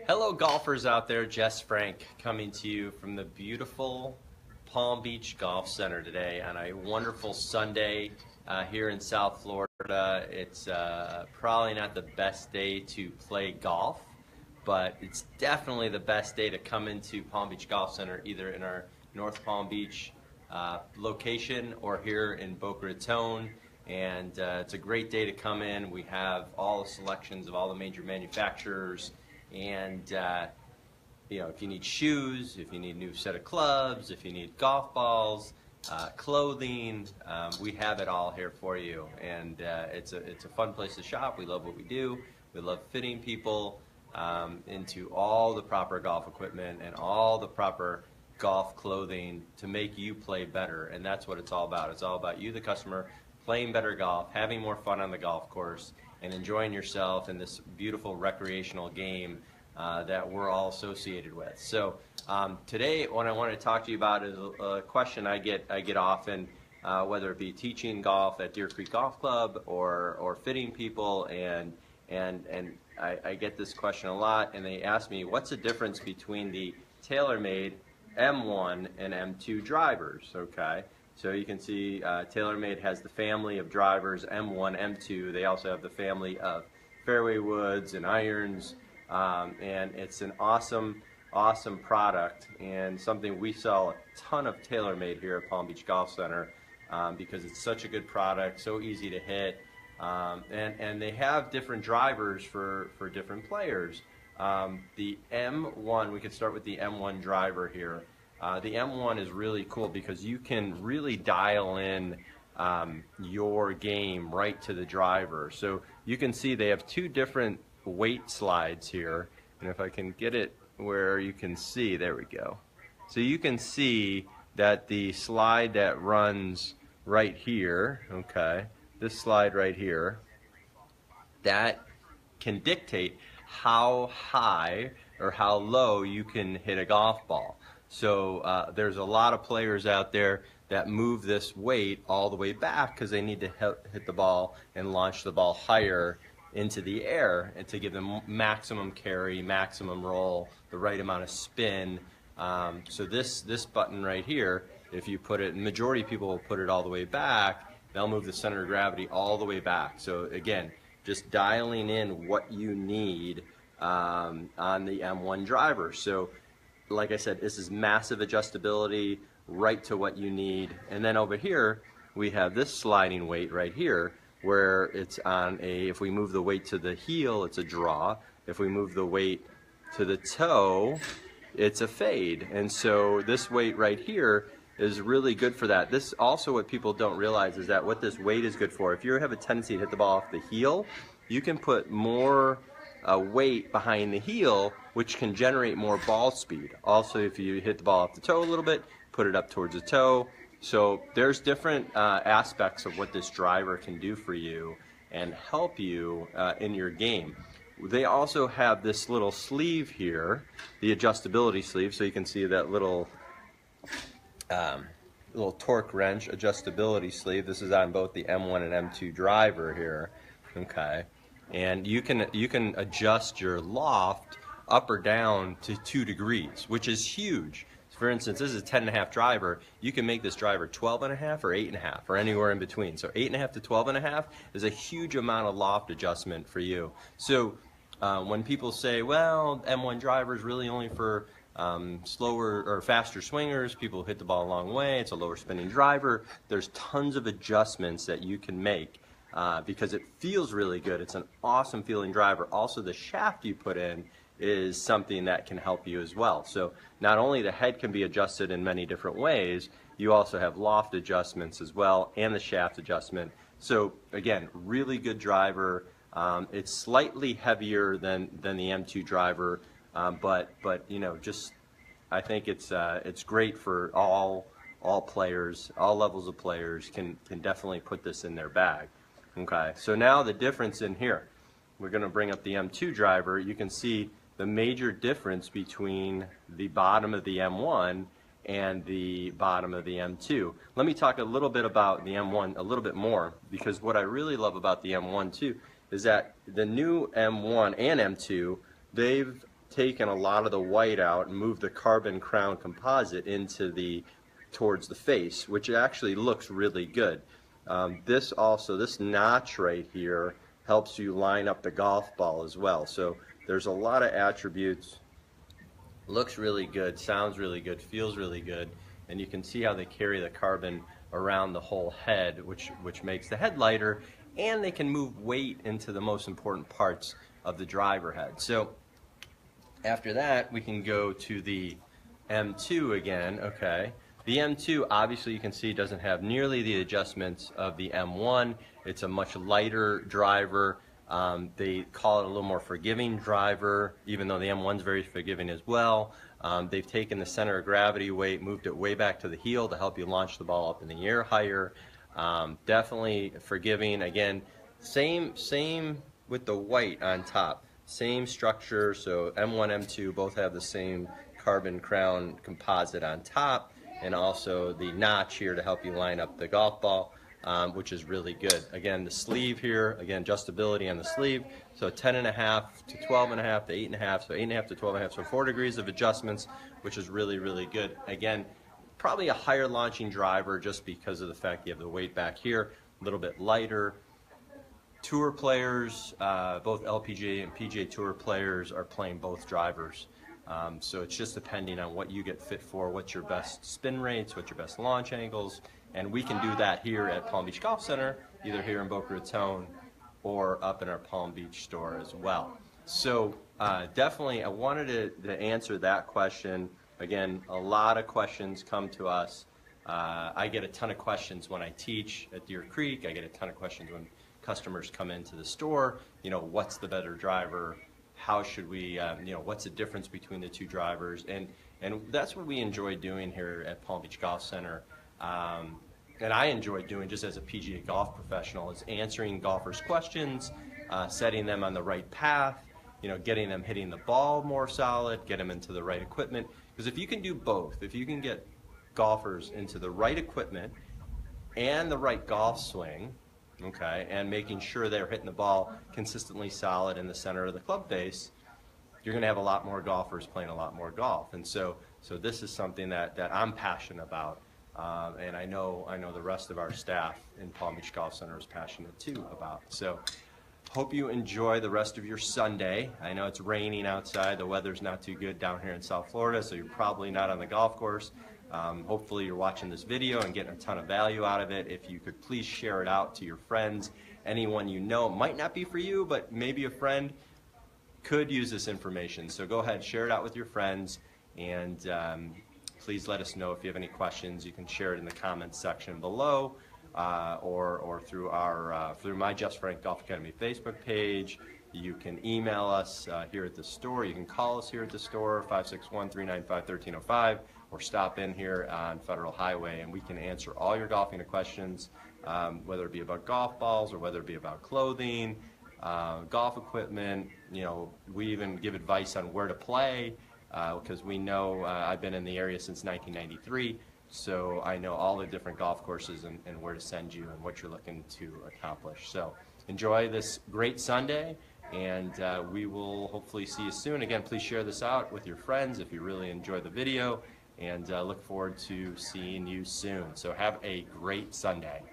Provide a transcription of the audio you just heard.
Hello golfers out there, Jess Frank coming to you from the beautiful Palm Beach Golf Center today on a wonderful Sunday here in South Florida. It's probably not the best day to play golf, but it's definitely the best day to come into Palm Beach Golf Center, either in our North Palm Beach location or here in Boca Raton. And it's a great day to come in. We have all the selections of all the major manufacturers. And you know, if you need shoes, if you need a new set of clubs, if you need golf balls, clothing, we have it all here for you. And it's a fun place to shop. We love what we do. We love fitting people into all the proper golf equipment and all the proper golf clothing to make you play better. And that's what it's all about. It's all about you, the customer, playing better golf, having more fun on the golf course, and enjoying yourself in this beautiful recreational game that we're all associated with. So today what I want to talk to you about is a question I get often, whether it be teaching golf at Deer Creek Golf Club or fitting people, and I get this question a lot, and they ask me, what's the difference between the TaylorMade M1 and M2 drivers? Okay. So you can see TaylorMade has the family of drivers, M1, M2. They also have the family of fairway woods and irons, and it's an awesome product, and something we sell a ton of TaylorMade here at Palm Beach Golf Center because it's such a good product, so easy to hit, and they have different drivers for different players. The M1, we could start with the M1 driver here. The M1 is really cool because you can really dial in your game right to the driver. So you can see they have two different weight slides here, and if I can get it where you can see, there we go. So you can see that the slide that runs right here, okay, this slide right here, that can dictate how high or how low you can hit a golf ball. So there's a lot of players out there that move this weight all the way back because they need to hit the ball and launch the ball higher into the air, and to give them maximum carry, maximum roll, the right amount of spin. So this button right here, if you put it, majority of people will put it all the way back, they'll move the center of gravity all the way back. So again, just dialing in what you need on the M1 driver. So like I said, this is massive adjustability right to what you need. And then over here, we have this sliding weight right here, where it's on a, if we move the weight to the heel, it's a draw. If we move the weight to the toe, it's a fade. And so this weight right here is really good for that. This also, what people don't realize is that what this weight is good for, if you have a tendency to hit the ball off the heel, you can put more weight behind the heel, which can generate more ball speed. Also, if you hit the ball off the toe a little bit, put it up towards the toe. So there's different aspects of what this driver can do for you and help you in your game. They also have this little sleeve here, the adjustability sleeve, so you can see that little torque wrench adjustability sleeve. This is on both the M1 and M2 driver here. Okay. And you can adjust your loft up or down to 2 degrees, which is huge. For instance, this is a 10.5 driver. You can make this driver 12.5 or 8.5 or anywhere in between. So 8.5 to 12.5 is a huge amount of loft adjustment for you. So when people say, well, M1 driver is really only for slower or faster swingers, people hit the ball a long way, it's a lower spinning driver, there's tons of adjustments that you can make. Because it feels really good. It's an awesome feeling driver. Also, the shaft you put in is something that can help you as well. So not only the head can be adjusted in many different ways, you also have loft adjustments as well, and the shaft adjustment. So again, really good driver. It's slightly heavier than the M2 driver, but you know, just I think it's great for all players, all levels of players can definitely put this in their bag. Okay, so now the difference in here, we're going to bring up the M2 driver. You can see the major difference between the bottom of the M1 and the bottom of the M2. Let me talk a little bit about the M1 a little bit more, because what I really love about the M1 too is that the new M1 and M2, they've taken a lot of the white out and moved the carbon crown composite towards the face, which actually looks really good. This notch right here helps you line up the golf ball as well. So there's a lot of attributes. Looks really good, sounds really good, feels really good, and you can see how they carry the carbon around the whole head, which makes the head lighter, and they can move weight into the most important parts of the driver head. So after that, we can go to the M2 again. Okay, the M2, obviously you can see, doesn't have nearly the adjustments of the M1. It's a much lighter driver. They call it a little more forgiving driver, even though the M1's very forgiving as well. They've taken the center of gravity weight, moved it way back to the heel to help you launch the ball up in the air higher. Definitely forgiving. Again, same with the white on top. Same structure, so M1, M2 both have the same carbon crown composite on top, and also the notch here to help you line up the golf ball. Which is really good. Again, the sleeve here, again, adjustability on the sleeve. So 10.5 to 12.5 to 8.5, so 8.5 to 12.5, so 4 degrees of adjustments, which is really, really good. Again, probably a higher launching driver just because of the fact you have the weight back here, a little bit lighter. Tour players, both LPGA and PGA Tour players are playing both drivers. So it's just depending on what you get fit for, what's your best spin rates, what's your best launch angles, and we can do that here at Palm Beach Golf Center, either here in Boca Raton or up in our Palm Beach store as well. So definitely I wanted to answer that question. Again, a lot of questions come to us. I get a ton of questions when I teach at Deer Creek. I get a ton of questions when customers come into the store. You know, what's the better driver? How should we, what's the difference between the two drivers? And that's what we enjoy doing here at Palm Beach Golf Center. And I enjoy doing just as a PGA golf professional is answering golfers' questions, setting them on the right path, getting them hitting the ball more solid, get them into the right equipment. Because if you can do both, if you can get golfers into the right equipment and the right golf swing, okay, and making sure they're hitting the ball consistently solid in the center of the club face, you're going to have a lot more golfers playing a lot more golf. And so this is something that I'm passionate about. And I know the rest of our staff in Palm Beach Golf Center is passionate too about. So hope you enjoy the rest of your Sunday. I know it's raining outside. The weather's not too good down here in South Florida, so you're probably not on the golf course. Hopefully you're watching this video and getting a ton of value out of it. If you could please share it out to your friends, anyone you know. It might not be for you, but maybe a friend could use this information. So go ahead, share it out with your friends, and please let us know if you have any questions. You can share it in the comments section below, or through through my Just Frank Golf Academy Facebook page. You can email us here at the store. You can call us here at the store, 561-395-1305, or stop in here on Federal Highway, and we can answer all your golfing questions, whether it be about golf balls or whether it be about clothing, golf equipment. We even give advice on where to play. Because we know I've been in the area since 1993, so I know all the different golf courses and where to send you and what you're looking to accomplish. So enjoy this great Sunday, and we will hopefully see you soon. Again, please share this out with your friends if you really enjoy the video, and look forward to seeing you soon. So have a great Sunday.